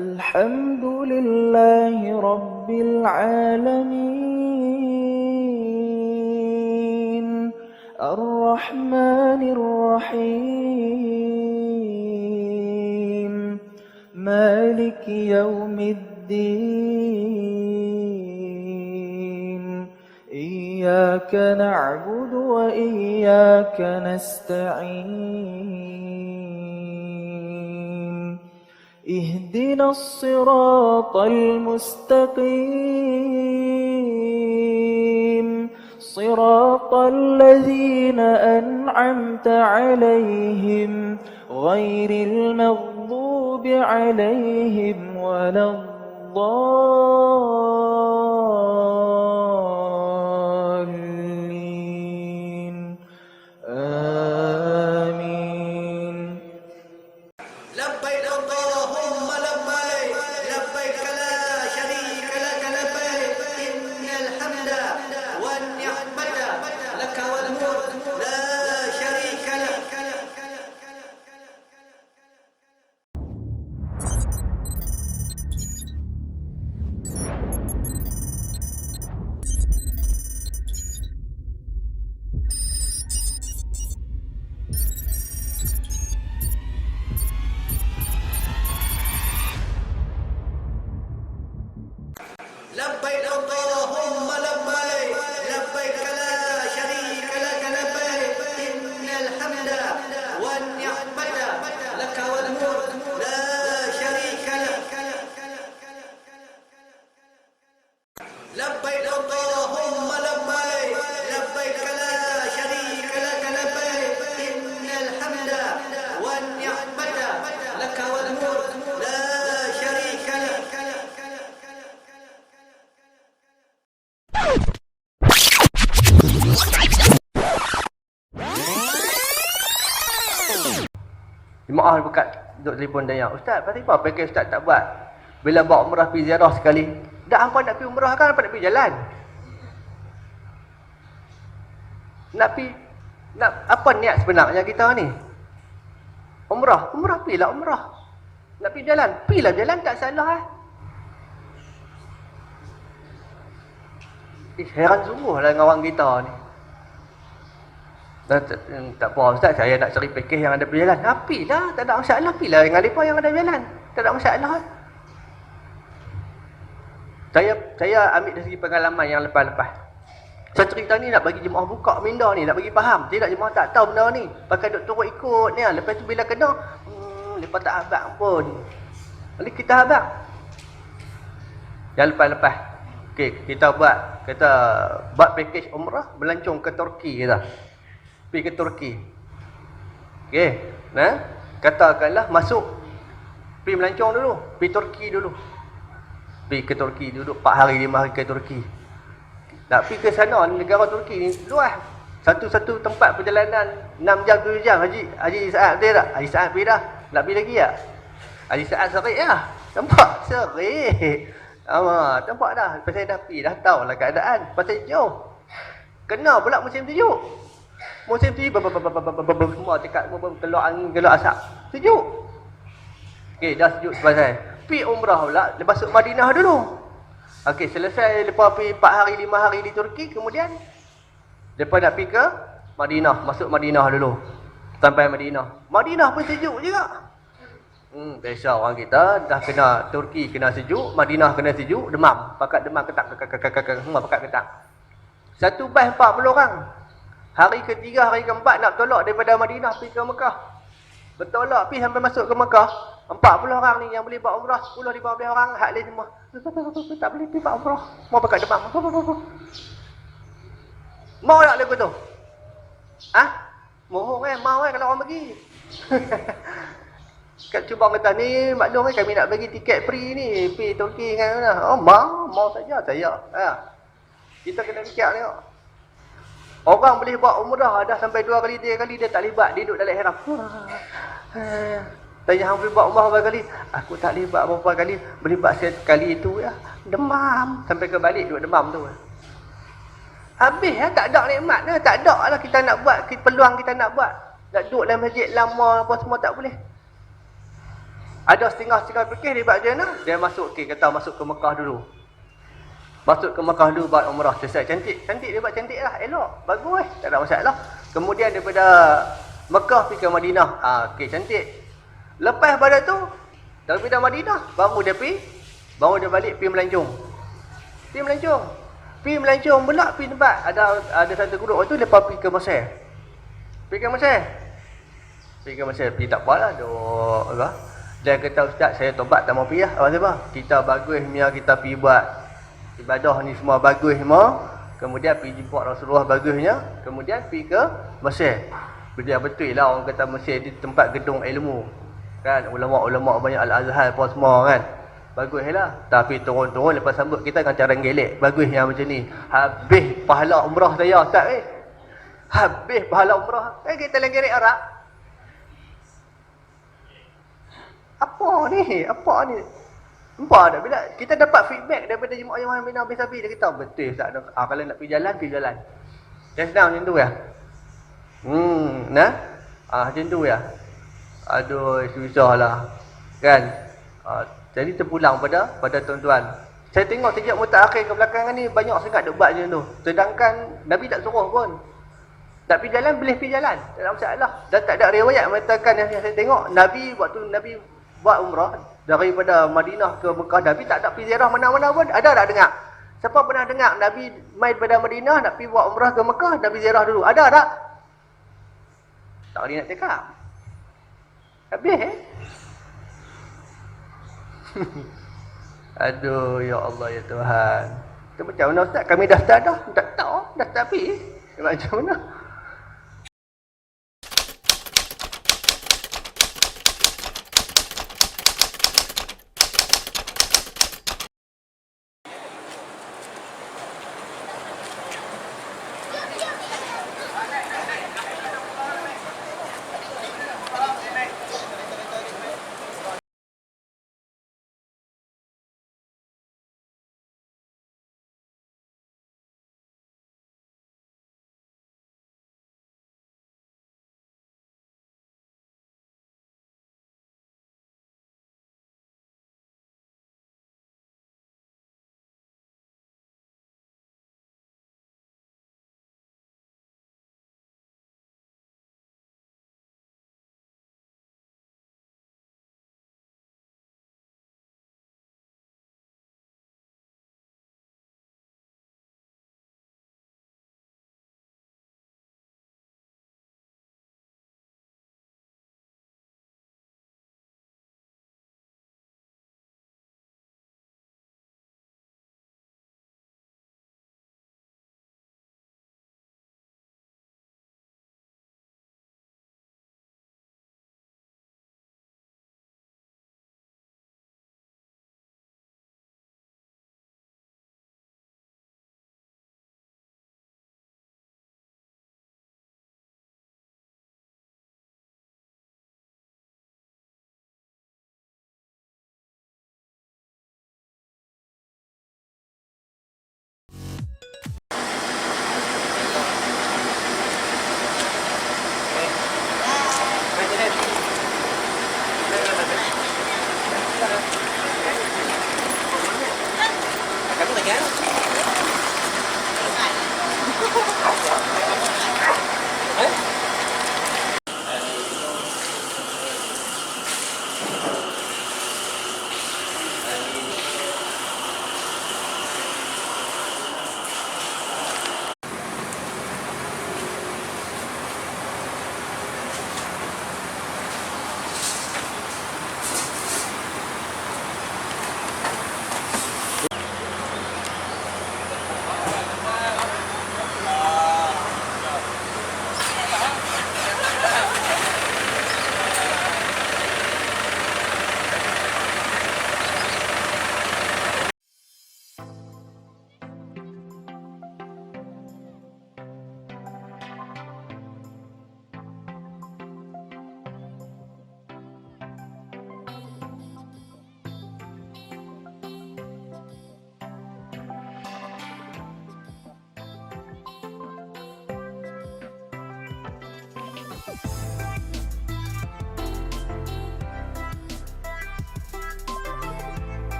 الحمد لله رب العالمين الرحمن الرحيم مالك يوم الدين إياك نعبد وإياك نستعين اهدنا الصراط المستقيم صراط الذين أنعمت عليهم غير المغضوب عليهم ولا الضالين آمين. لبيك اللهم لبيك لبيك لا شريك لك لبيك إن الحمد والنعمة لك والملك لا شريك لك. لبيك اللهم لبيك لبيك لا شريك لك لبيك إن الحمد والنعمة لك والملك لا شريك لك. لبيك اللهم لبيك لبيك لا شريك لك لبيك إن الحمد والنعمة لك والملك لا شريك لك. Jemaah buka duduk telefon tanya, Ustaz, kenapa package Ustaz tak buat? Bila bawa umrah pergi ziarah sekali. Dah hampa nak pergi umrah kan, hampa nak pergi jalan. Nak apa niat sebenarnya kita ni? Umrah pergilah umrah. Nak pergi jalan, pergilah jalan, tak salah. Heran sungguhlah dengan orang kita ni. Tak apa Ustaz, saya nak cari package yang ada berjalan. Apilah, tak ada masalah. Apilah dengan mereka yang ada berjalan. Tak ada masalah. Saya ambil dari segi pengalaman yang lepas-lepas. Saya cerita ni nak bagi jemaah buka minda ni, nak bagi faham. Tidak jemaah tak tahu benda ni. Pakai duk turut ikut ni. Lepas tu bila kena, lepas tak habaq pun. Jadi kita habaq. Yang lepas-lepas. Okey, kita buat package umrah melancong ke Turki kita. Pergi ke Turki. Okey, nah, katakanlah masuk pergi melancong dulu, pergi Turki dulu. Pergi ke Turki duduk 4 hari 5 hari ke Turki. Nak pergi ke sana negara Turki ni luas. Satu-satu tempat perjalanan 6 jam 7 jam. Haji Saad dia tak? Haji Saad pergi dah. Nak pergi lagi tak? Haji Saad serik lah. Nampak serik. Nampak dah. Lepas saya dah pergi, dah tahu lah keadaan. Pasal jauh. Kena pula musim sejuk. Musim sejuk, semua cakap, keluar angin, keluar asap. Sejuk. Okey, dah sejuk pasal. Pergi umrah pula, lepas masuk Madinah dulu. Okey, selesai lepas pergi 4 hari 5 hari di Turki, kemudian lepas nak pergi ke Madinah, masuk Madinah dulu. Sampai Madinah. Madinah pun sejuk juga. Biasa orang kita dah kena Turki kena sejuk, Madinah kena sejuk, demam. Pakat demam ketak, semua pakat ketak. Satu bas 40 orang. Hari ketiga, hari keempat nak bertolak daripada Madinah pergi ke Mekah. Bertolak pergi sampai masuk ke Mekah. 40 orang ni yang boleh buat umrah, 10-15 orang, hak lain semua. Tak boleh pergi buat umrah. Mau pakat demam. Mau tak lagu tu? Mohon mau kalau orang pergi. Kat cuba kata ni, maklum kami nak bagi tiket free ni, pergi Turki kan. Mau saja saya. Kita kena fikir tengok. Orang boleh buat umrah dah sampai 2 kali, 3 kali dia tak libat, dia duduk dalam ihram. Tanya hang boleh buat umrah berapa kali? Aku tak libat berapa kali, berlibat sekali itu ya. Demam sampai ke balik duduk demam tu. Habis ya, tak ada nikmat dah, tak ada lah kita nak buat, peluang kita nak buat. Nak duduk dalam masjid lama apa semua tak boleh. Ada setengah-setengah fikir dia buat macam mana? Dia masuk, kata masuk ke Mekah dulu. Masuk ke Mekah dulu buat umrah. Selesai, cantik. Cantik dia buat cantik lah, elok. Bagus tak ada masalah. Kemudian daripada Mekah pergi ke Madinah. Cantik. Lepas pada tu, daripada Madinah, baru dia balik pergi melancong. Pergi melancong pula, pergi tempat. Ada satu grup tu, lepas pergi ke Mesir. Pergi tak apalah, dia kata, Ustaz, saya tobat tak mau pergi lah. Apa? Kita bagus kita pergi buat ibadah ni semua bagus semua. Kemudian pergi jumpa Rasulullah bagusnya. Kemudian pergi ke Mesir. Dia betul lah orang kata Mesir di tempat gedung ilmu. Kan, ulama-ulama banyak Al-Azhar apa semua kan. Bagus lah. Tapi turun-turun lepas sambut kita dengan cara gelek. Bagus yang macam ni. Habis pahala umrah saya, Ustaz Habis pahala umrah. Kita lenggerik Arab. Apa ni? Nampak tak? Bila kita dapat feedback daripada jemaah-jemaah Bina Habis Sabi, dia kata, betul Ustaz. Kalau nak pergi jalan. Just down macam tu ya. Macam tu ya. Aduh, susah lah. Kan? Jadi terpulang pada tuan-tuan. Saya tengok sejak mutakhir ke belakangan ni, banyak sangat duk buat macam tu. Sedangkan Nabi tak suruh pun. Tak pergi jalan, boleh pergi jalan. Tak ada masalah. Dan tak ada riwayat mengatakan yang saya tengok, Nabi buat umrah daripada Madinah ke Mekah, Nabi tak ada pergi ziarah mana-mana pun. Ada tak dengar? Siapa pernah dengar Nabi mai daripada Madinah nak pergi buat umrah ke Mekah, Nabi ziarah dulu? Ada tak? Tak boleh nak cakap. Habis Aduh, ya Allah, ya Tuhan. Itu macam mana Ustaz? Kami dah start dah. Tak tahu, dah start pergi. Macam mana?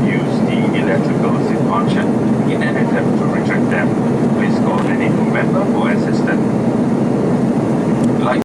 use the electrical seat function in an attempt to retract them. Please call any crew member for assistance. Like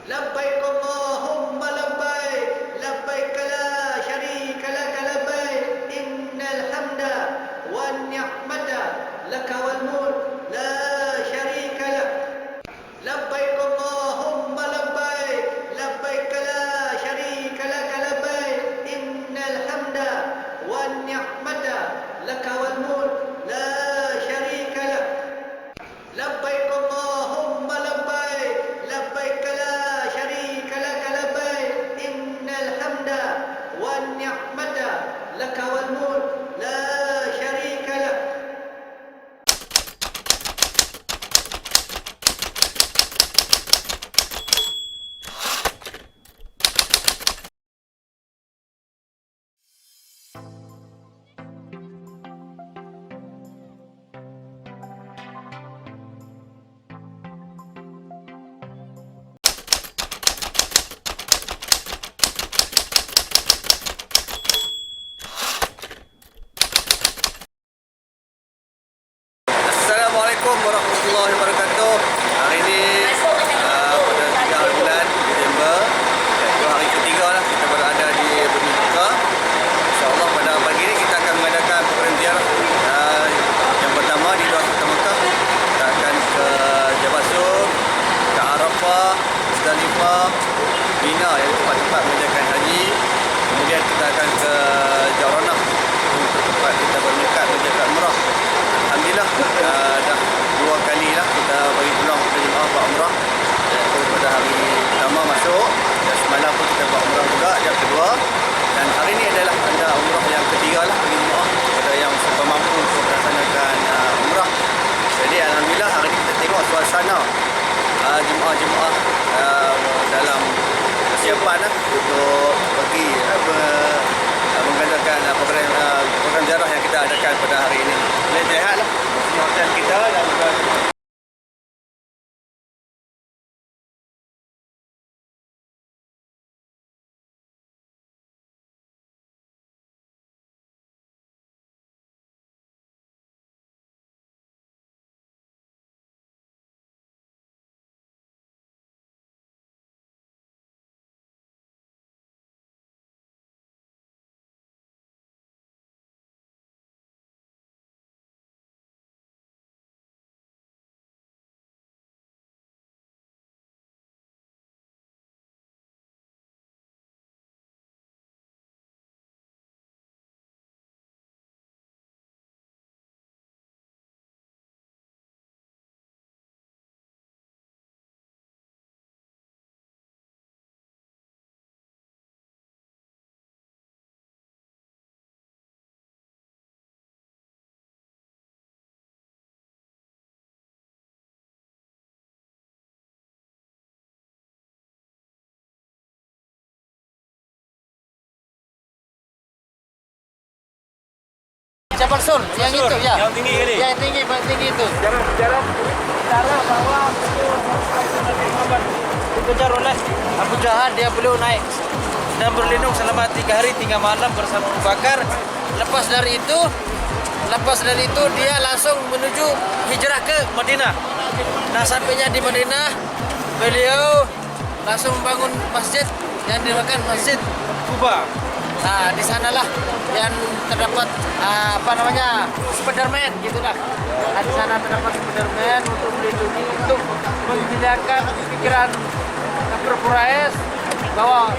لبيك اللهم لبيك لبيك لا شريك لك لبيك إن الحمد والنعمة لك والملك لا شريك لك لبيك اللهم لبيك لبيك لا شريك لك لبيك إن الحمد والنعمة لك والملك لا شريك لك لبيك اللهم لبيك لبيك لا شريك لك لبيك إن الحمد والنعمة لك والملك لا شريك لك Assalamualaikum warahmatullahi wabarakatuh. Hari ini pada 3 bulan Disember, iaitu hari ketiga lah kita berada di Bumi Buka. InsyaAllah pada pagi ini kita akan mengadakan perhentian yang pertama di Dua Sultan Mekah. Kita akan ke Jabal Sur, ke Arafah, Musdalifah, Mina yang tempat-tempat mengerjakan haji. Kemudian kita akan ke Jaranah untuk tempat kita bermikat mengerjakan umrah. Alhamdulillah dah 2 kali lah kita bagi pulang ke jemaah buat umrah. Iaitu pada hari pertama masuk dan semalam pun kita buat umrah juga yang kedua. Dan hari ini adalah anda umrah yang ketiga lah bagi jemaah kepada yang serba mampu untuk melaksanakan umrah. Jadi alhamdulillah hari ini kita tengok suasana jemaah-jemaah dalam persiapan untuk pergi menggalakan program ziarah yang kita adakan pada hari ini. Boleh lihatlah hotel kita dan juga Jabal Sur, yang itu ya. Yang tinggi kali. Yang tinggi, paling tinggi itu. Cara bawa dikejar oleh Abu Jahal, dia belum naik dan berlindung selama 3 hari 3 malam bersama Abu Bakar. Lepas dari itu dia langsung menuju hijrah ke Madinah. Nah, sampainya di Madinah, beliau langsung membangun masjid yang dinamakan Masjid Kuba. Nah, di sanalah yang terdapat Spiderman gitulah. Nah, di sana terdapat Spiderman untuk melindungi, untuk menghilangkan pikiran Kafir Quraisy bahwa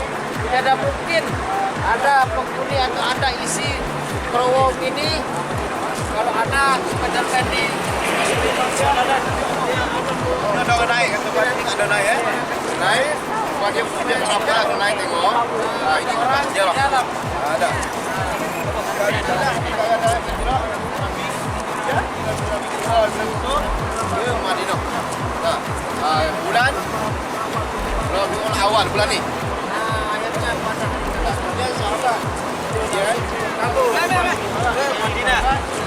tidak mungkin ada penghuni atau ada isi terowong ini kalau ada Spiderman di ada orang naik, ada naik ya. Naik, dia kenapa ada naik tengok. Ini tempat sejarah. Ada. Madinah. Bulan awal bulan ni. Madinah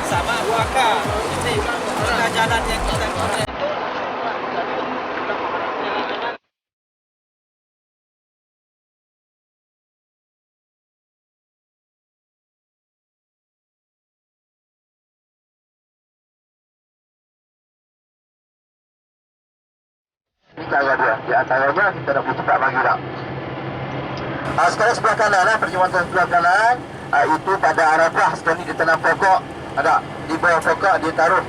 sama Abu Bakar. Ini jalan yang kita Ini cara dia. Di antaranya kita nak boleh cepat bagi tak. Sekarang sebelah kanan, perjalanan sebelah kanan, itu pada Arafah. Sekarang ni dia tanam pokok. Ada di bawah pokok dia taruh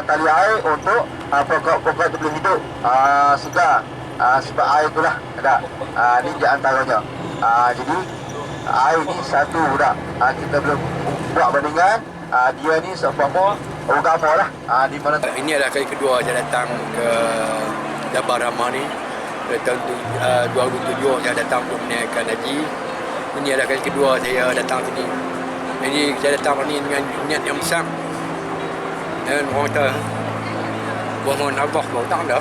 tali air untuk pokok-pokok itu boleh hidup. Segar. Sebab air itulah ada. Ini di antaranya. Jadi air ni satu dah. Kita belum buat bandingan. Dia ni seumpama agama lah. Di mana ini adalah kali kedua saya datang ke Jabal Rahmah ni. Pada tahun 2007 saya datang untuk menaikkan haji. Ini adalah kali kedua saya datang sini. Jadi saya datang ni dengan niat yang besar. Dan orang kata mohon Allah tak ada.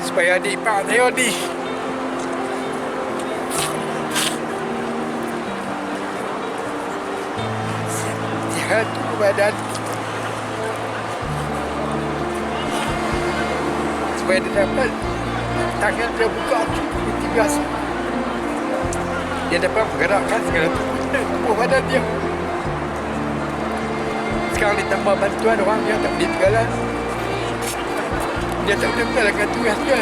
Supaya adik ipar saya ni sihat badan, supaya dia dapat tangan terbuka seperti biasa. Dia dapat menggerakkan segala tubuh badan dia. Sekarang ditambah bantuan orang yang tak boleh berjalan. Dia tak boleh menjalankan tugas dia.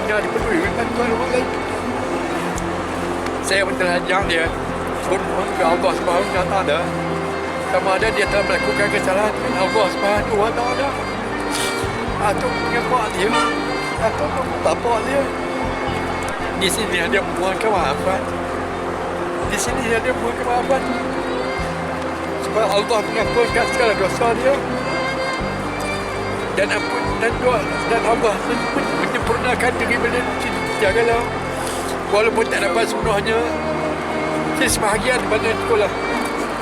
Kena diperlukan dengan bantuan orang lain. Saya pun telah ajak dia bermohon ke Allah Subhanahu Wa Taala sama ada dia telah melakukan kesalahan dengan Allah Subhanahu Wa Taala atau dengan mak dia atau bapa dia. Di sini dia mohon kemaafan. Di sini dia mohon kemaafan supaya Allah mengampunkan segala dosa dia dan ampun dan Allah menyempurnakan diri beliau. Jagalah walaupun tak dapat sepenuhnya sebahagian daripada sekolah.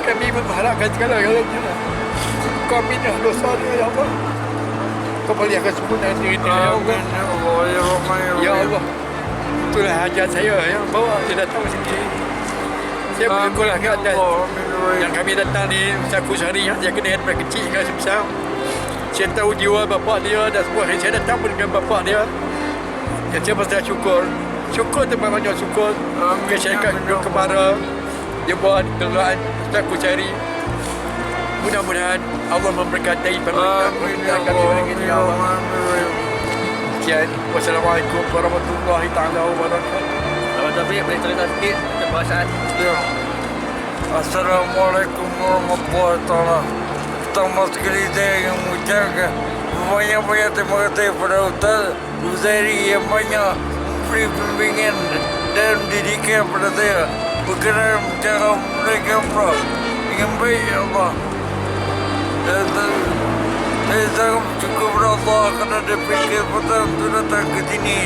Kami mengharapkan segala-galanya. Kau minah dosa dia, ya Allah. Kau balik akan semua nanti ya Allah. Ya Allah. Itulah hajat saya yang bawa dia datang sini. Saya bersyukur lah ke atas yang kami datang di Saku Sari yang saya kena daripada kecil hingga sebesar. Saya tahu jiwa bapa dia dan semua. Saya datang pun dengan bapa dia. Dan saya pasal syukur. Syukur tu banyak syukur. Masyarakat Kemara dia buat keluargaan Saku Sari. Mudah-mudahan Allah memberkatai pemerintah kami ini. Sekian. Wassalamualaikum warahmatullahi taala wabarakatuh. Abang Taufik boleh cerita sikit tentang perasaan? Ya. Assalamualaikum warahmatullahi taala. Pertama sekali saya ingin mengucapkan banyak-banyak terima kasih kepada Ustaz Huzairi yang banyak memberi bimbingan dan didikan kepada saya berkenaan cara menunaikan umrah dengan baik, ya Allah. Dan saya sangat bersyukur kepada Allah kerana dia beri kesempatan untuk datang ke sini.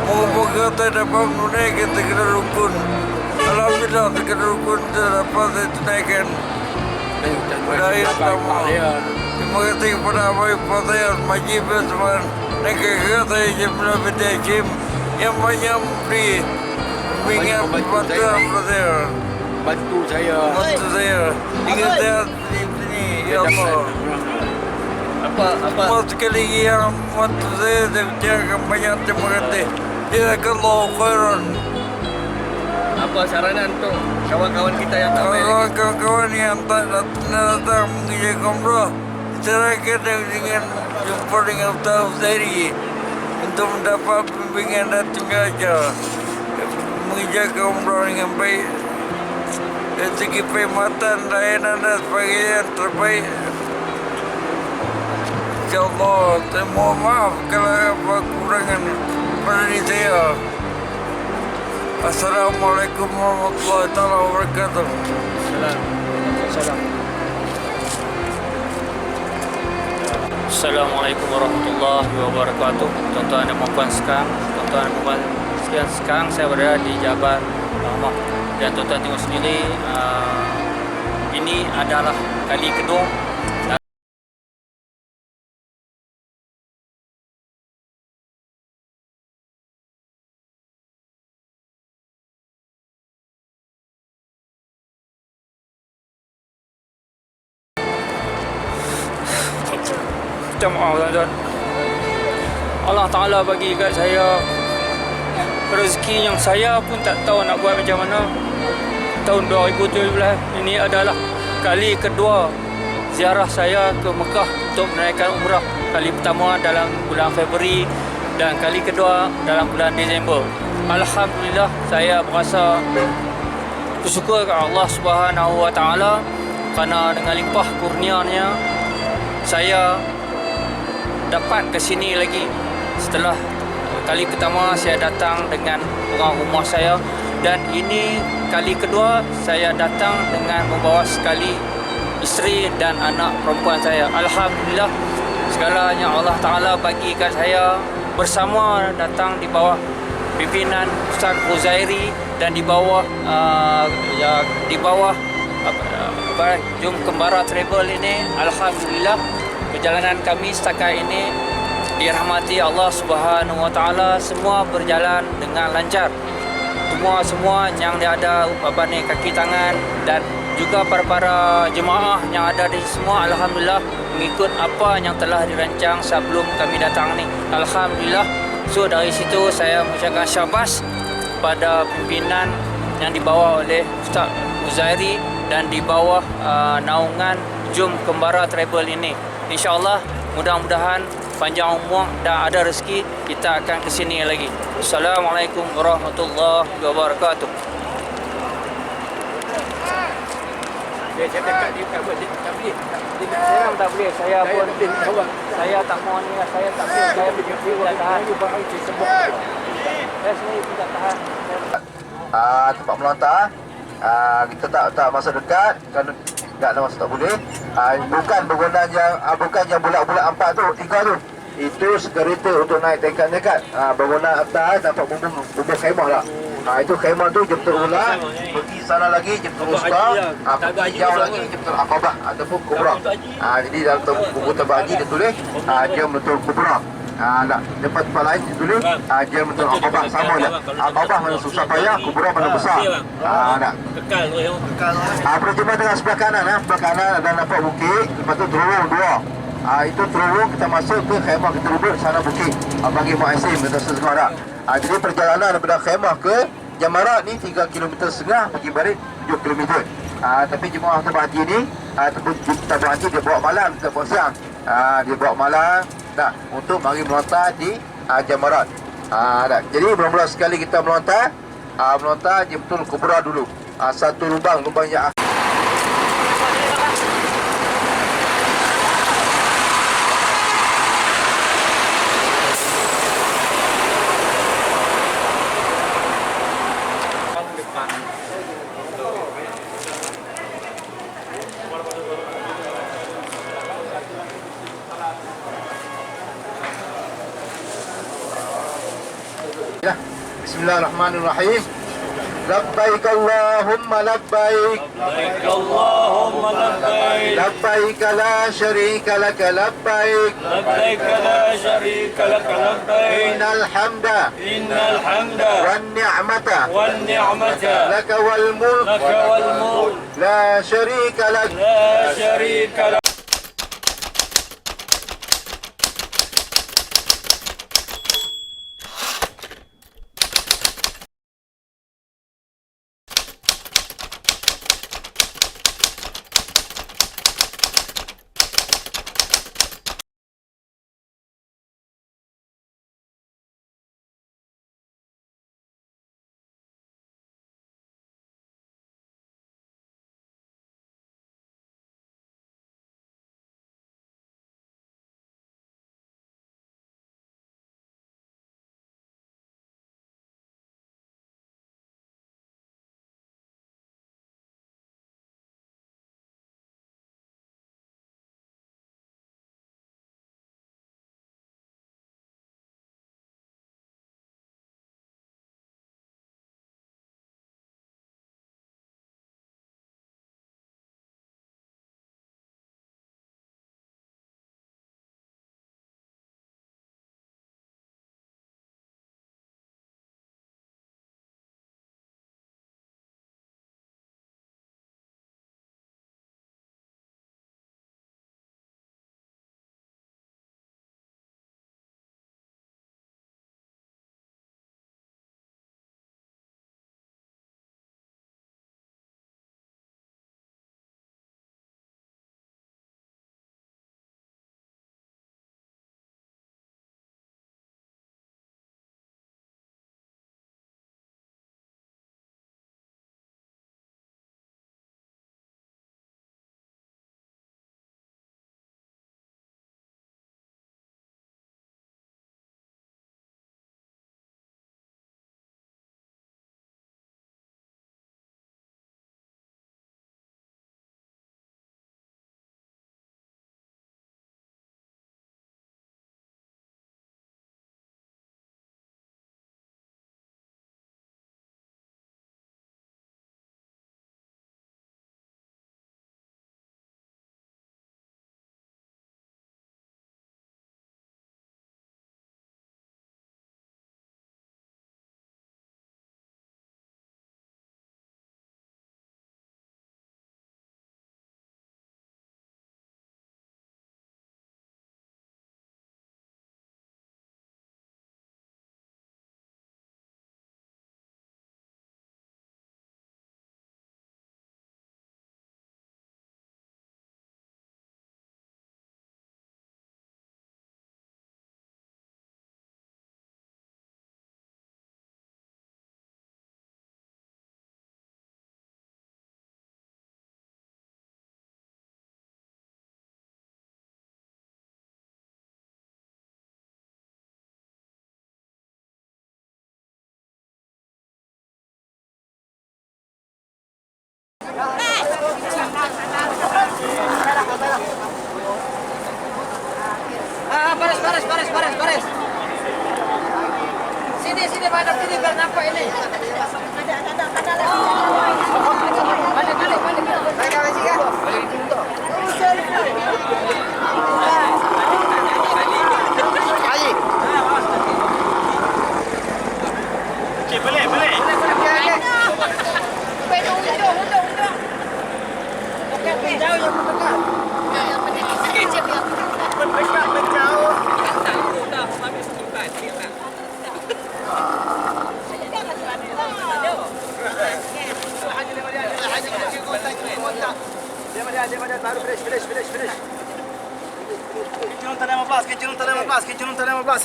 Moga-moga saya dapat menunaikan segala rukun. Alhamdulillah segala rukun saya dapat saya tunaikan. Dari pertama, terima kasih kepada Abang Ipar saya, Majib Osman dan kakak saya Jamila binti Hashim yang banyak memberi bimbingan bantuan kepada saya. Bantu saya. Bantu saya. Hingga saya di sini, ya Allah. Apa sekali lagi yang bantu saya ucapkan banyak terima kasih. Jazakallahu khairan. Apa saranan untuk kawan-kawan kita yang tak boleh? Kawan-kawan yang tak datang mengerjakan umrah, silakan dengan jumpa dengan Ustaz Huzairi untuk mendapat bimbingan dan tunjukkan mengerjakan umrah dengan baik. Dari segi perkhidmatan, layanan dan sebagainya yang terbaik. InsyaAllah, saya mohon maaf kalau apa kekurangan pada diri saya. Assalamualaikum warahmatullahi wabarakatuh. Assalamualaikum warahmatullahi wabarakatuh. Tuan-tuan dan puan-puan sekalian, sekarang saya berada di Jabal Rahmah. Dan tuan-tuan tengok sendiri, ini adalah kali kedua minta maaf tuan-tuan. Allah Ta'ala bagi kat saya rezeki yang saya pun tak tahu nak buat macam mana. Tahun 2017 ini adalah kali kedua ziarah saya ke Mekah untuk menunaikan umrah. Kali pertama dalam bulan Februari dan kali kedua dalam bulan Disember. Alhamdulillah, saya berasa bersyukur kepada Allah Subhanahu Wa Ta'ala kerana dengan limpah kurnianya saya dapat ke sini lagi. Setelah kali pertama saya datang dengan orang rumah saya dan ini kali kedua saya datang dengan membawa sekali isteri dan anak perempuan saya. Alhamdulillah, segalanya Allah Ta'ala bagi kat saya bersama datang di bawah pimpinan Ustaz Huzairi dan di bawah Jom Kembara Travel ini. Alhamdulillah, perjalanan kami setakat ini dirahmati Allah Subhanahu Wa Ta'ala, semua berjalan dengan lancar. Semua yang ada upapan kaki tangan dan juga para jemaah yang ada di semua, alhamdulillah mengikut apa yang telah dirancang sebelum kami datang ni. Alhamdulillah. So dari situ saya mengucapkan syabas pada pimpinan yang dibawa oleh Ustaz Huzairi dan di bawah naungan Jom Kembara Travel ini. InsyaAllah mudah-mudahan panjang umur dan ada rezeki kita akan ke sini lagi. Assalamualaikum warahmatullahi wabarakatuh. Saya dekat dia tak boleh. Saya tak boleh. Saya pun saya tak mau ni, saya tak boleh. Saya tidak tahan. Saya sendiri tidak tahan. Tempat melontar, kita tak masa dekat kan, tak ada masa tak boleh. Bukan bangunan yang bulat-bulat 4 tu, 3 tu. Itu sekereta untuk naik tingkat-tingkat. Bangunan atas dapat bumbung khemah lah. Itu khemah tu jemput ulang pergi sana lagi Jabtul Wusta, pergi jauh lagi Jabtul Aqabah ataupun Kubra. Jadi dalam buku tebak haji dia tulis Jamratul Kubra. Tempat-tempat lain dia tulis Jamratul Aqabah, sama je. Aqabah mana susah payah, Kubra mana besar. Berjumpa dengan sebelah kanan, sebelah kanan ada nampak bukit, lepas tu terowong dua. Itu terowong kita masuk ke khemah kita duduk sana bukit. Bagi Mu'asim kita setengah dah. Jadi perjalanan daripada khemah ke Jamarat ni 3,5 km pergi balik 7 km. Tapi jemaah tebak haji ni ataupun tebak haji dia bawa malam, dia bawa siang. Dia bawa malam untuk mari melontar di Jamarat. Jadi mula-mula sekali kita melontar Jamratul Kubra dulu. Satu lubang yang Bismillahirrahmanirrahim. Labbaik Allahumma labbaik. Labbaik Allahumma labbaik. Labbaik la syarika laka labbaik. Labbaik la syarika laka labbaik. Innal hamda wan ni'mata laka wal mulk la syarika lak. Baris. Sini, madam, sini biar nampak ini. Ada.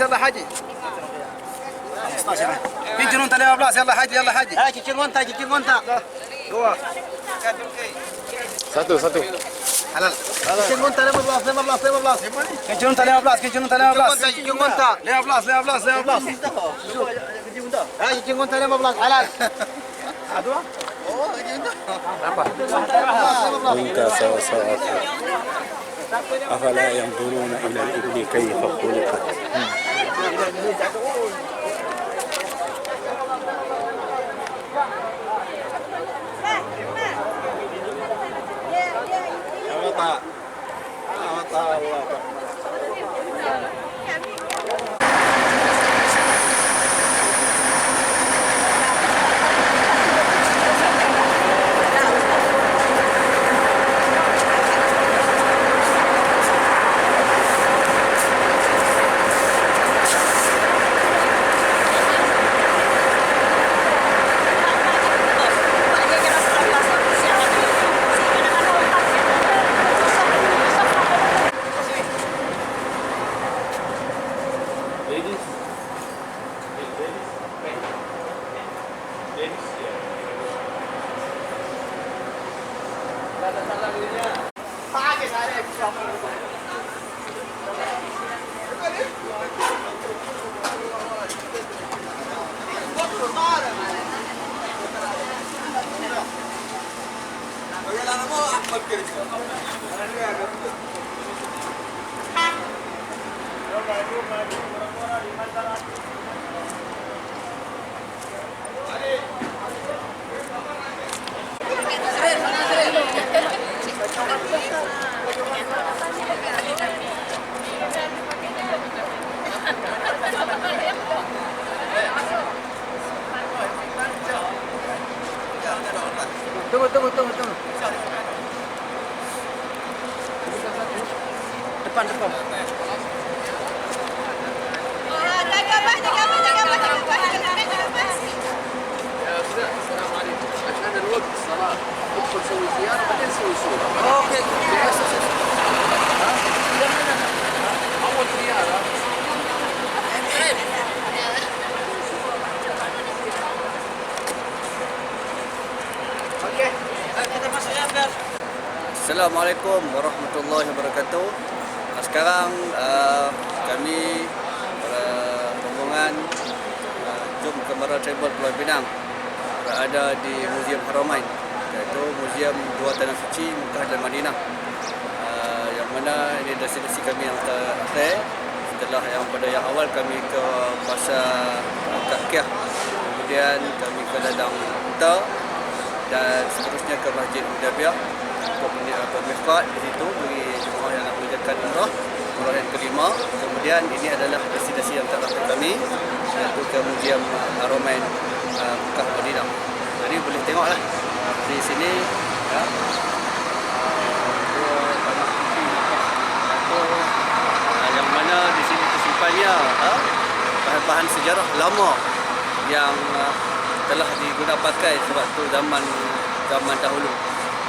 يلا حاجي كيجي نونتا 15 يلا حاجي يلا حاجي كيجي نونتا dua satu halal kicing nonta 15 kicing nonta 15 kicing nonta 15 halal dua وإنت سواء أفلا ينظرون إلى الإبل كيف خلقت Tunggu. Depan. عشان الوقت الصلاة ادخل سوي زيارة بعدين سوي صورة Oke. أول زيارة Assalamualaikum warahmatullahi wabarakatuh. Sekarang kami rombongan Jom Kemara Tribal Pulau Pinang berada di Muzium Haramain, iaitu Muzium Dua Tanah Suci Mekah dan Madinah, yang mana ini destinasi kami yang terakhir setelah yang pada yang awal kami ke Pasar Kakiah, kemudian kami ke Ladang Unta dan seterusnya ke Masjid Udabiyah untuk bermiqat di situ bagi jemaah yang nak mengerjakan umrah yang kelima. Kemudian ini adalah destinasi yang terakhir kami, iaitu ke Muzium Haramain Mekah Madinah. Jadi boleh tengoklah di sini ya. Yang mana di sini tersimpannya bahan-bahan sejarah lama yang telah digunakan pakai sewaktu zaman dahulu.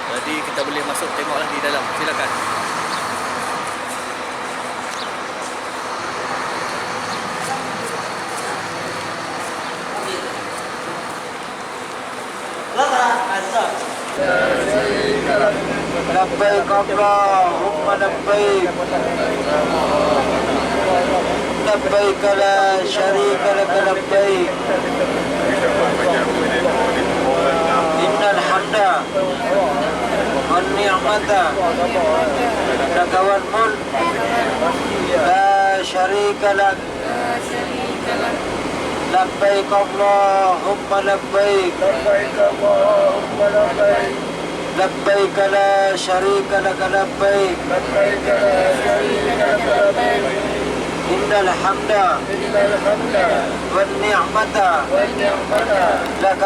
Jadi kita boleh masuk tengoklah di dalam. Silakan. لبيك اللهم لبيك لبيك لا شريك لك لبيك إن الحمد والنعمة لك والملك لا شريك لك لبيك اللهم لبيك لبيك لا شريك لك لبيك إن الحمد والنعمة لك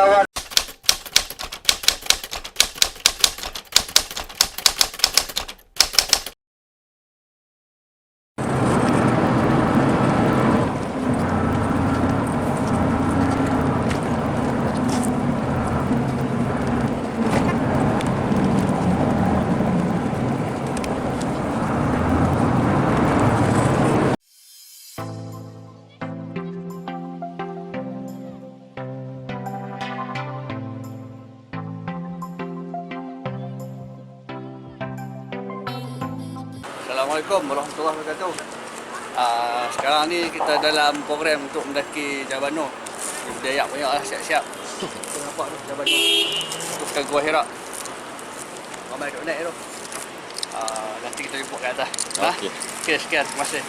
Assalamualaikum warahmatullahi wabarakatuh. Sekarang ni kita dalam program untuk mendaki Jabal Nur. Dayak punya lah, siap-siap. Kita nampak tu Jabal Nur. Teruskan Gua Hira. Ramai duk naik tu. Nanti kita jumpa kat atas. Okey, sekian. Terima kasih.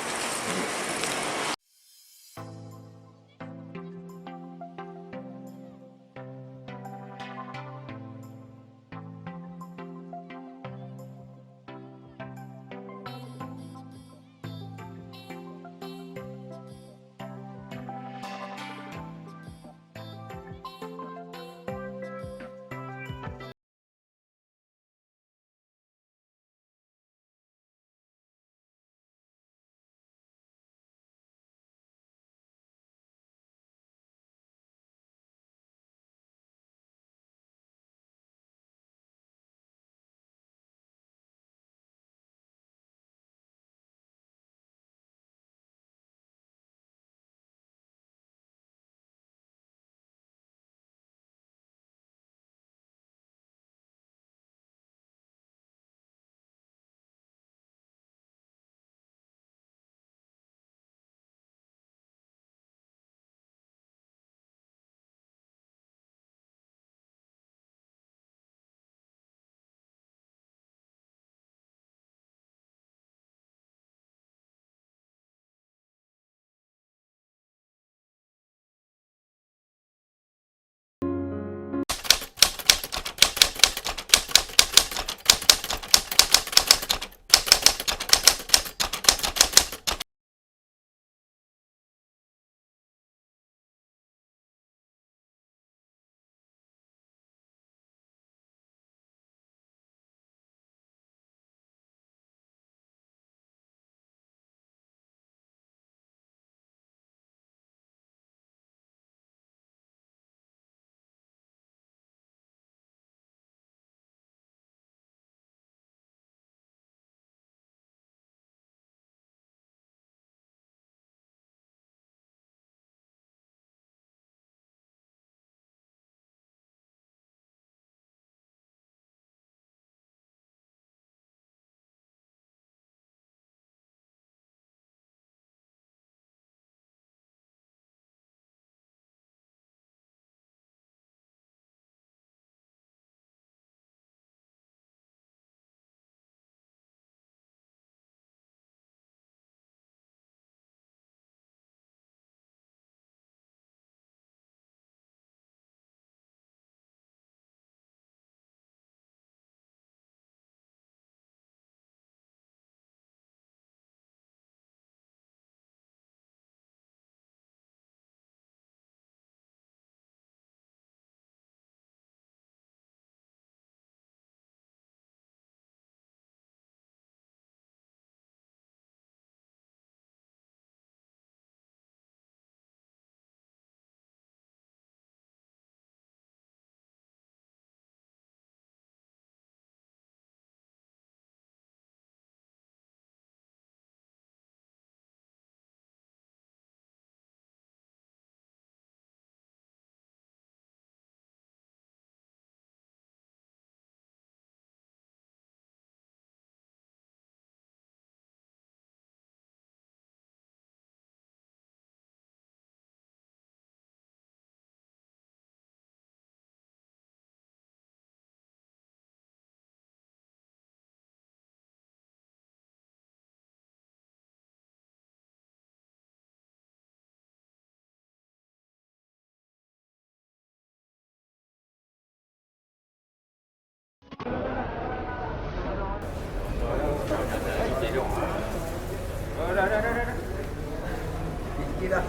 sikit dah.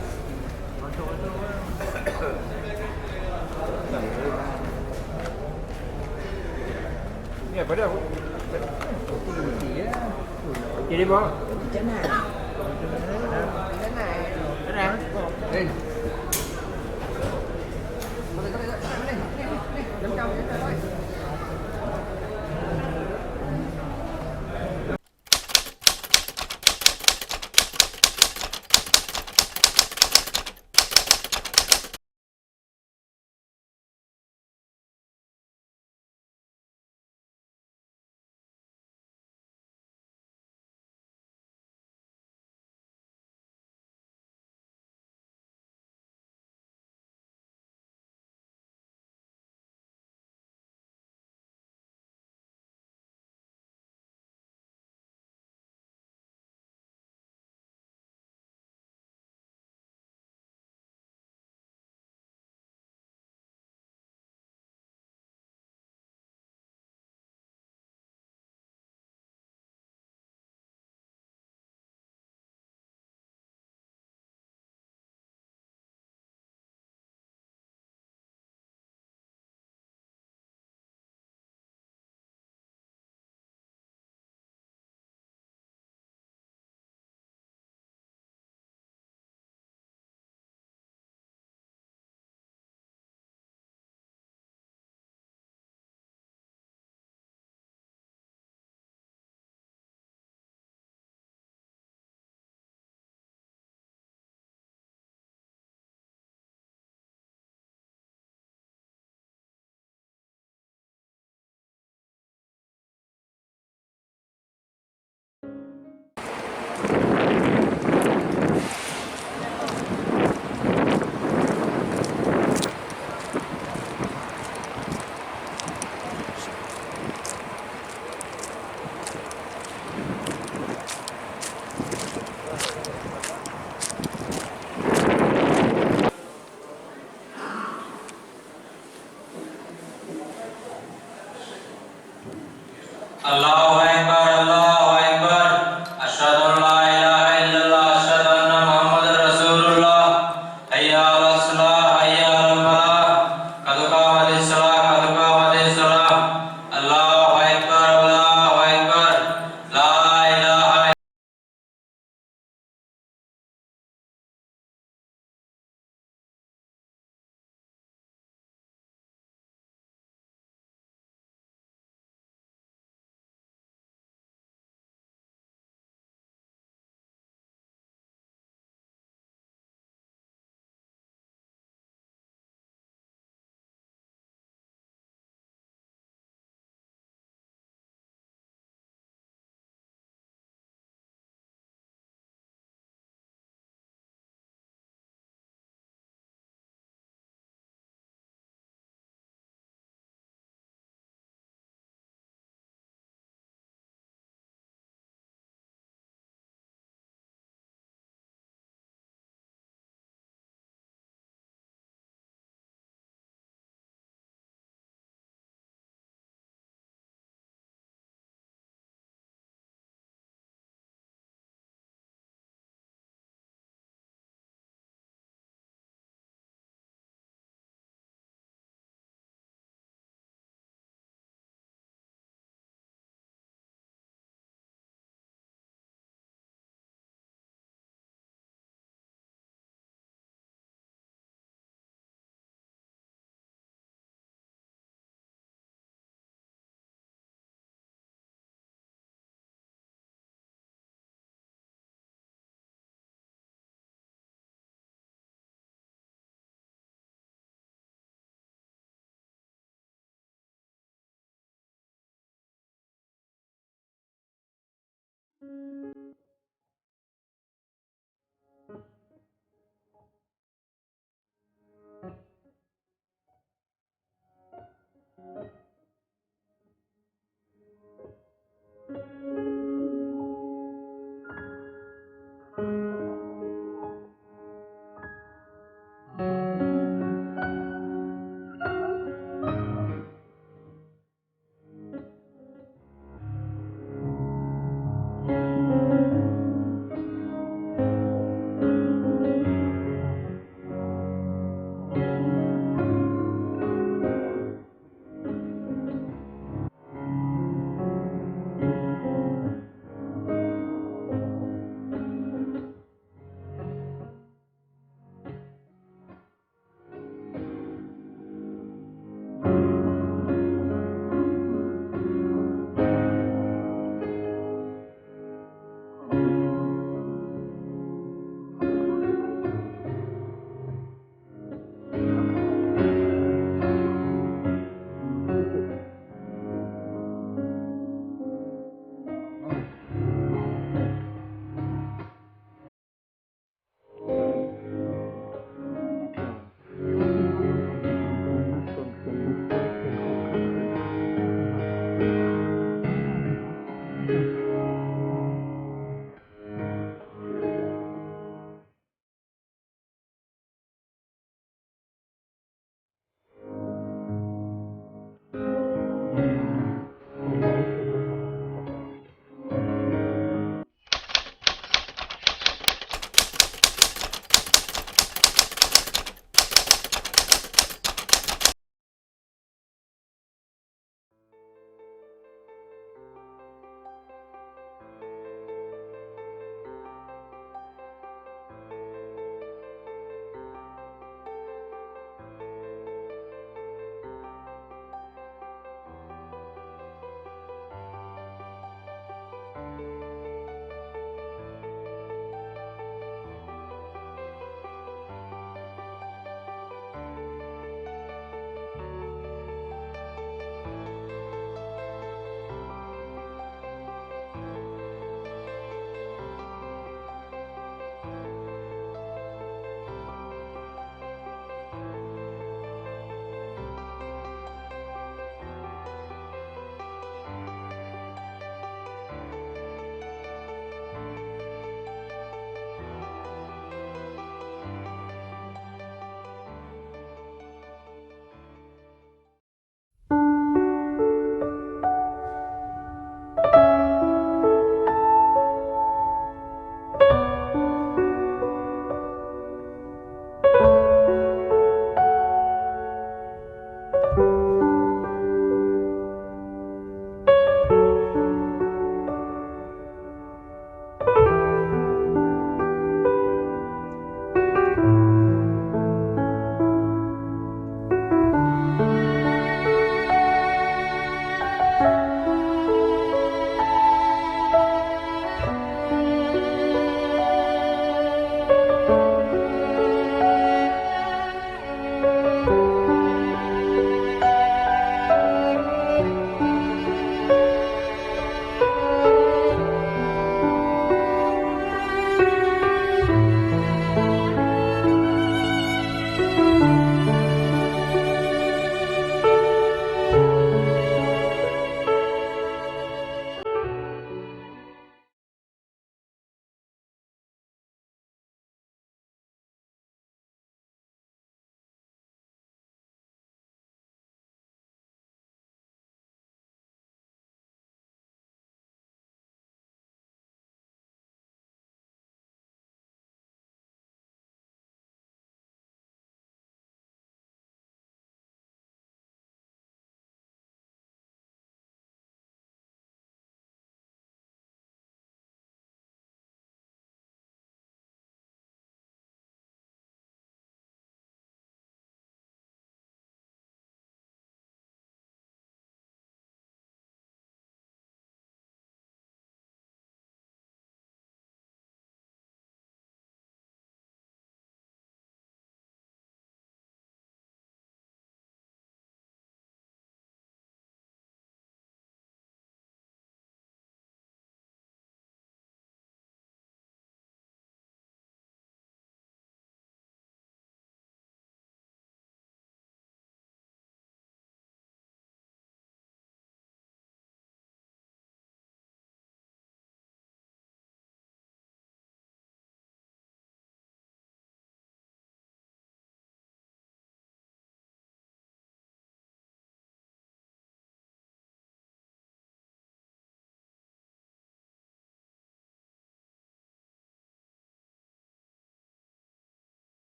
Ni apa dah? Jadi bang. Tenang. Eh. Allahu Akbar, Allahu Akbar. Asyhadu an la ilaha illallah, asyhadu anna Muhammadar Rasulullah. Hayya 'alas shalah, hayya 'alal falah. Qad qamatis shalah, qad qamatis shalah. Allahu Akbar, Allahu Akbar. La ilaha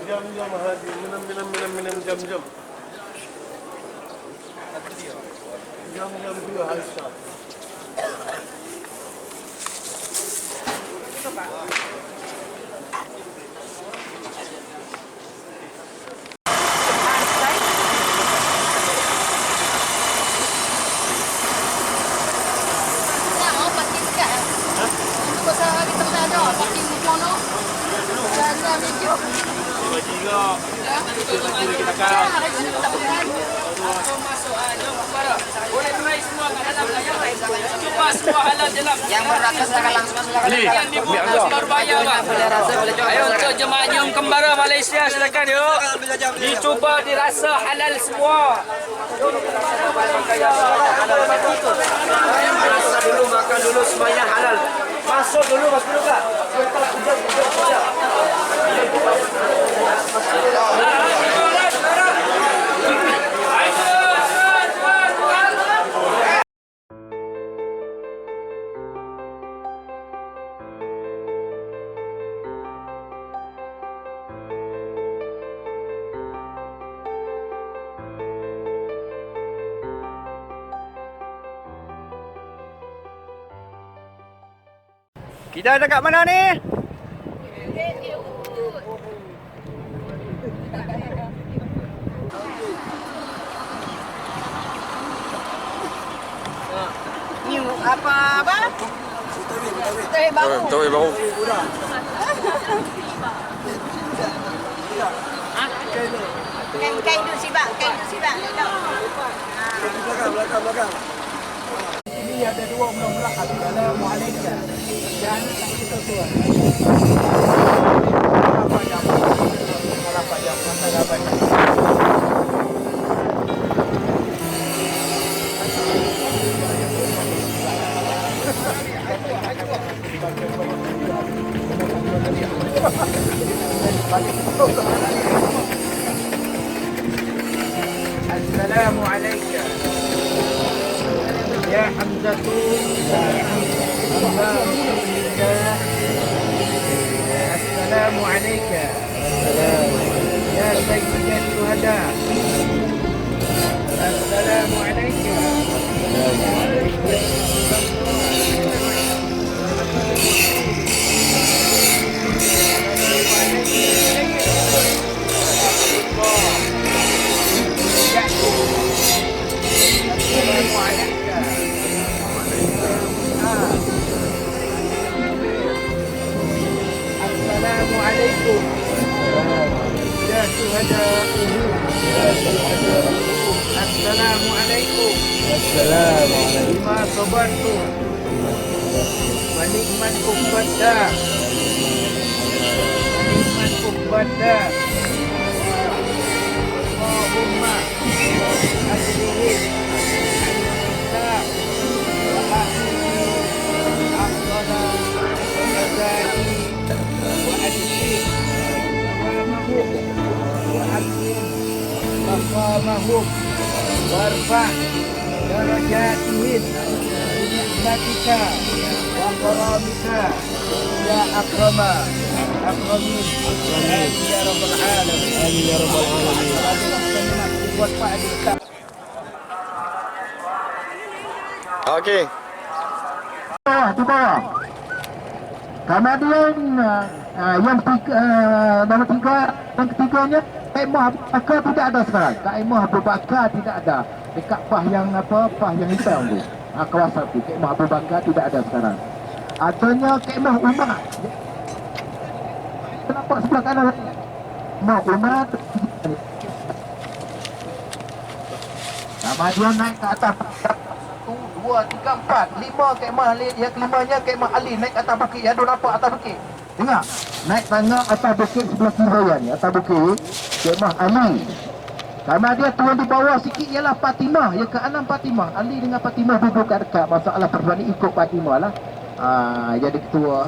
Jam-jam haji, minum jam-jam. Jam-jam juga Aisyah. Yang berakas langsung masuk yang dibuka baru bayar bang. Ayo untuk jemaah Nyum Kembara Malaysia silakan yuk. Dicuba dirasa halal semua. Rasa dulu, makan dulu semuanya halal. Masuk dulu kak. Kita dekat mana ni? Ni apa? Teh baru. Teh baru. Kain dulu sibak. Belakang. Ini ada dua mula-mula Assalamualaikum. Dan kita tuan. Apa jam? Assalamualaikum. Ya Hamzatu. Assalamualaikum. Ya Sayyidina Syuhada. Assalamualaikum. Assalamualaikum. Ya Syuhada. Assalamualaikum. Lima sabartu. Wanikmatkum badda. Allahumma ajlihi kita wa afdala jazai wa adkhil maqamahum warfa' darajatihim binikmatika wa karamika ya akrama akramin ya rabbal alamin Okey. Di bawah. Kemudian yang ketiganya Kaimah Abu Bakar tidak ada sekarang. Kaimah Abu Bakar tidak ada. Dekat pah yang hitam tu. Kawasan tu Kaimah Abu Bakar tidak ada sekarang. Adanya Kaimah Umar. Nampak sebelah kanan. Kaimah Umar. Kemudian naik ke atas. 1, 2, 3, 4, 5 Kaimah Ali. Yang kelimanya Kaimah Ali naik ke atas bukit. Ya, nampak atas bukit. Dengar. Naik tangga atas bukit sebelah kiri ni. Atas bukit Kaimah Ali. Sama dia turun di bawah sikit ialah Fatimah. Yang ke enam Fatimah. Ali dengan Fatimah duduk kat dekat. Masalah perempuan ni ikut Fatimah lah. Jadi ketua.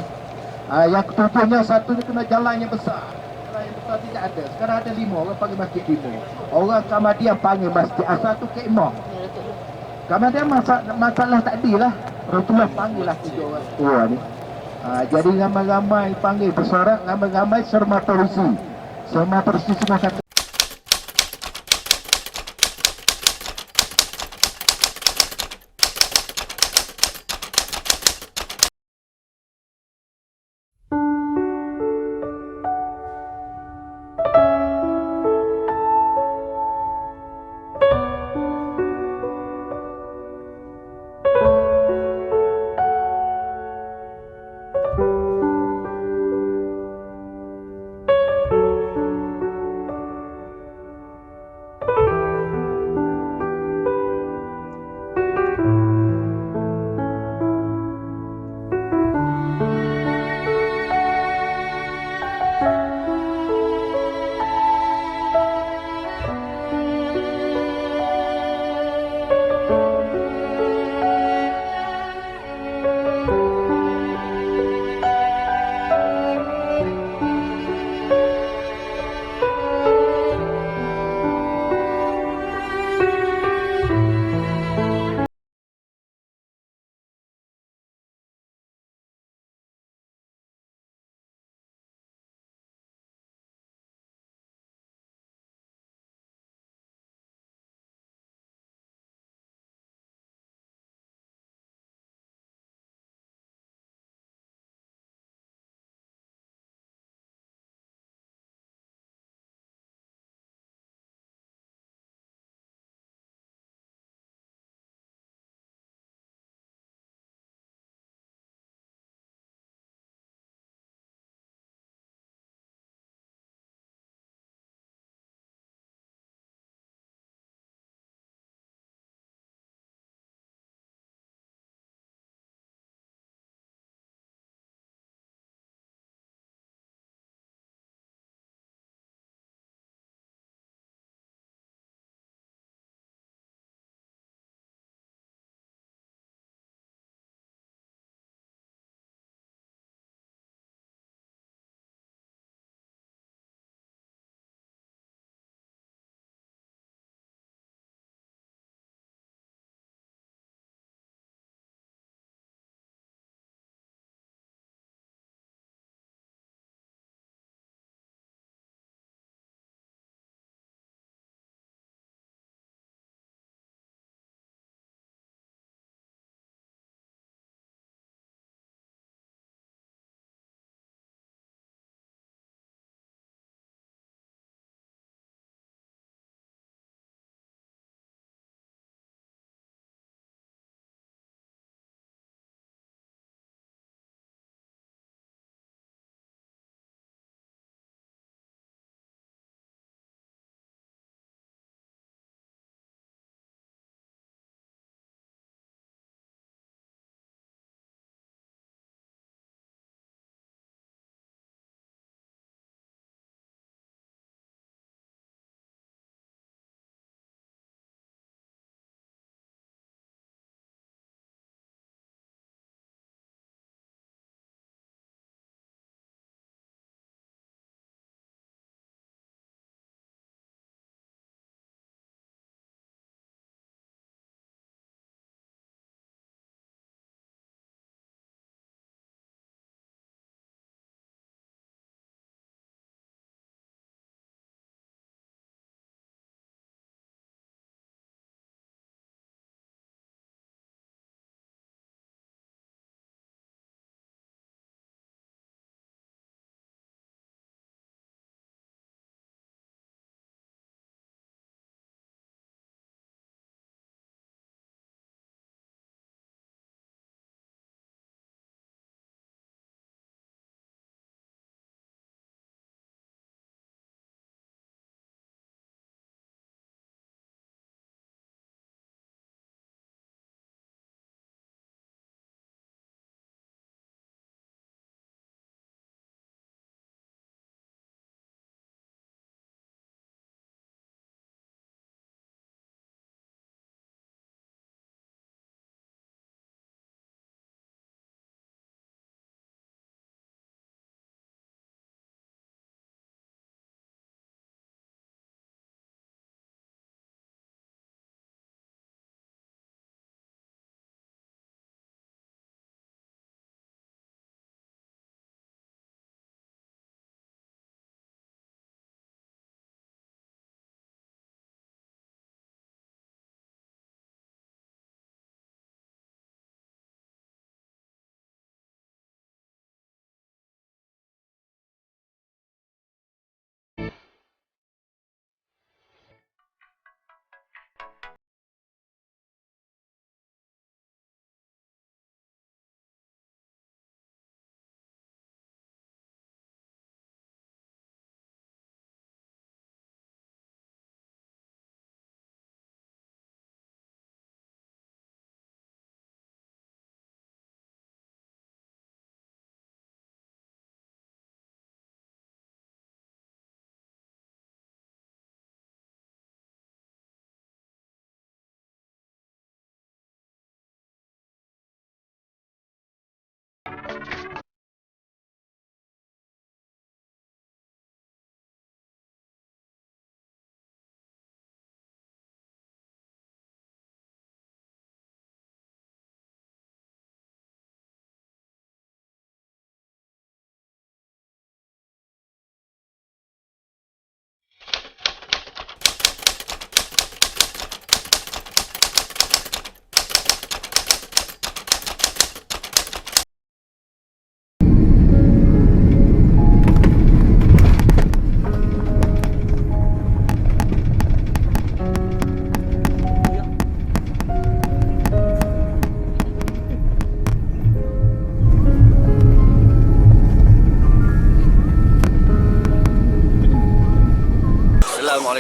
Yang ketujuhnya satu ni kena jalan yang besar. Jalan yang besar tidak ada. Sekarang ada 5 orang panggil masjid 5. Orang Kamadian panggil masjid asal tu Kaimah. Kamadian masalah tadi lah. Rasulullah panggil lah 7 orang tua ni. Jadi ramai-ramai panggil bersorak, ramai-ramai serma polisi. Semua persis semua kata.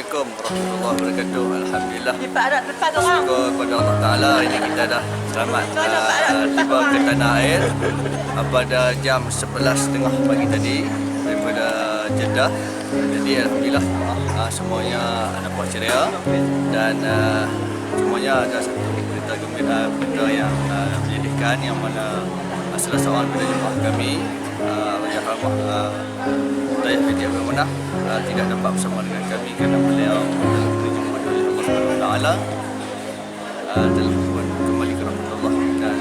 Assalamualaikum warahmatullahi wabarakatuh. Alhamdulillah. Depan orang. Syukur kepada Allah Ta'ala ini kita dah selamat tiba ke tanah air pada jam 11.30 pagi tadi daripada Jeddah. Jadi Alhamdulillah semuanya anak buah ceria dan semuanya ada satu berita gembira, berita yang menyedihkan yang mana salah seorang daripada jemaah kami Wajah Rahmah Dayah binti Abdul Manaf tidak dapat bersama dengan kami kerana beliau dijemput oleh Allah Subhanahu Wa Taala dalam kembali ke rahmatullah dan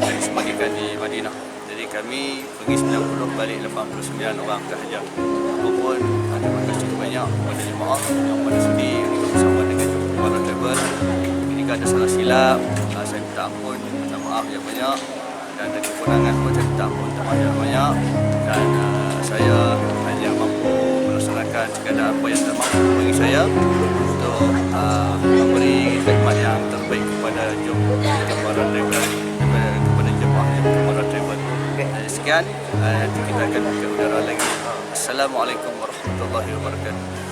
akan disemayamkan di Madinah. Jadi kami pergi 90 balik 89 orang sahaja. Walaupun terima kasih banyak kepada jemaah yang pada sudi untuk bersama dengan para driver. Jika ada salah silap, saya minta ampun, minta maaf yang banyak dan ada kekurangan pun saya minta ampun, minta maaf yang banyak dan saya hanya mampu melaksanakan sekadar apa yang termampu bagi saya untuk memberi khidmat yang terbaik kepada para driver, kepada jemaah para driver. Sekian, nanti kita akan ke udara lagi. Assalamualaikum warahmatullahi wabarakatuh.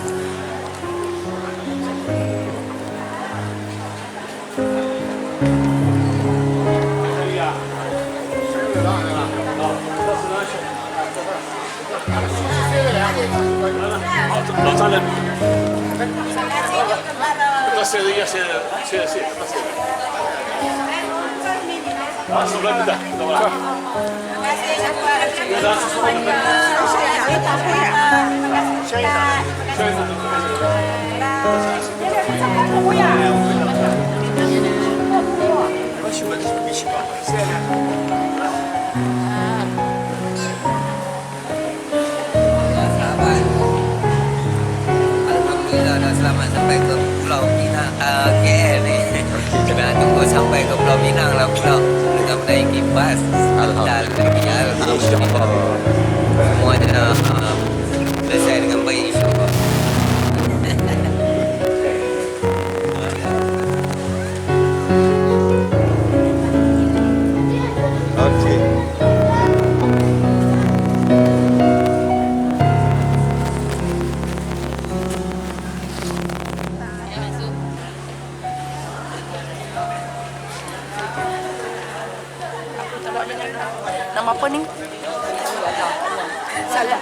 Alhamdulillah dah selamat sampai ke Pulau Pinang, KL ni. Kena tunggu sampai ke Pulau Pinang lah pula dengan menaiki bas. Alhamdulillah. Semuanya selesai dengan baik insyaAllah. Nama apa ni? Salah.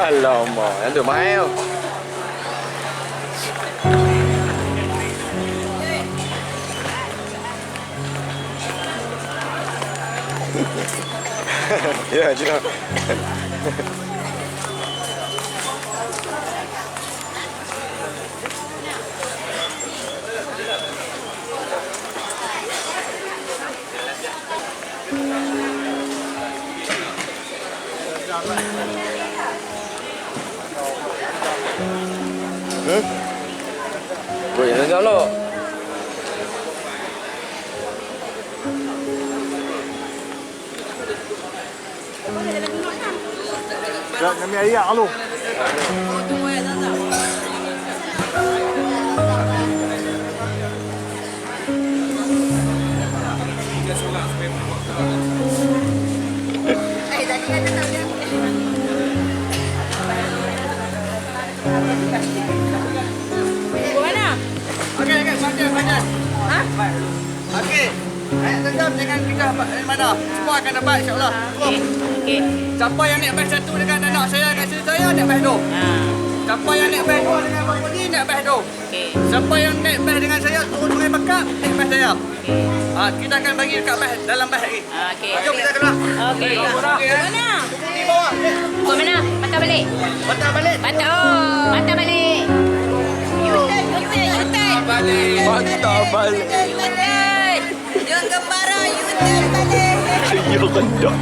Alamak, yang tu mahal. Ya, jelas. Boleh jangan lo. Dah kami ayak lu. Okey. Ayat tendam jangan pindah mana. Semua akan dapat insya-Allah. Okey. Siapa yang naik bas satu dengan anak saya kat sini saya naik bas tu. Siapa yang naik bas dua dengan Abang ni naik bas tu. Siapa yang naik bas dengan saya turun sungai Bakar naik bas saya. Kita akan bagi dekat bas dalam bas lagi. Jom kita keluar. Okey. Mana? Di bawah. Kau mana? Patah balik. Patah balik. Patah balik. Yutan. Patah balik. Jangan gembara yutan balik. Ya kendak.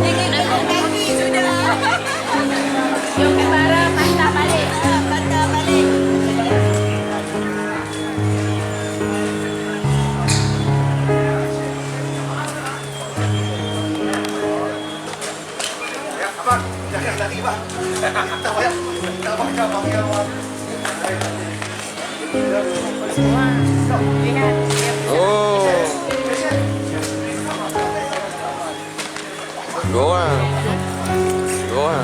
Jangan kaki sudah. Jangan gembara patah balik. Patah balik. Abang, jangan lari bang. Tak payah. Tak payah. Oh. Dua orang.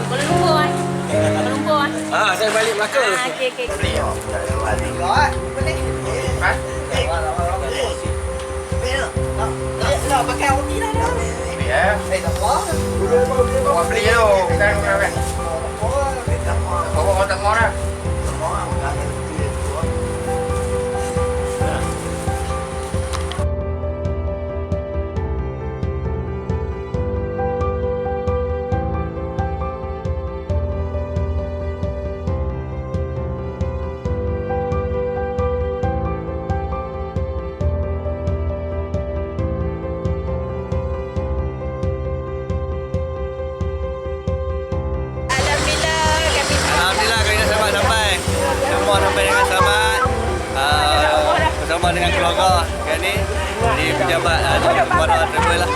Boleh lumpur kan? Boleh lumpur kan? Saya balik Melaka. Okey. Nak pakai roti dah. Tak apa. Awak beli tu. Bawa orang tengok dah. Alhamdulillah kami dah sampai. Semua sampai dengan selamat. Bersama dengan keluarga kan ni di pejabat Kuala Travel lah.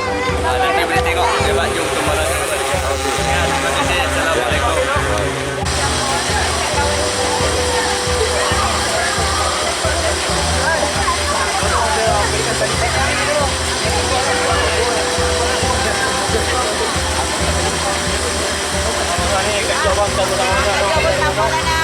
Nanti boleh tengok pejabat jom ke Kuala Travel. Terima kasih. Assalamualaikum. Abang,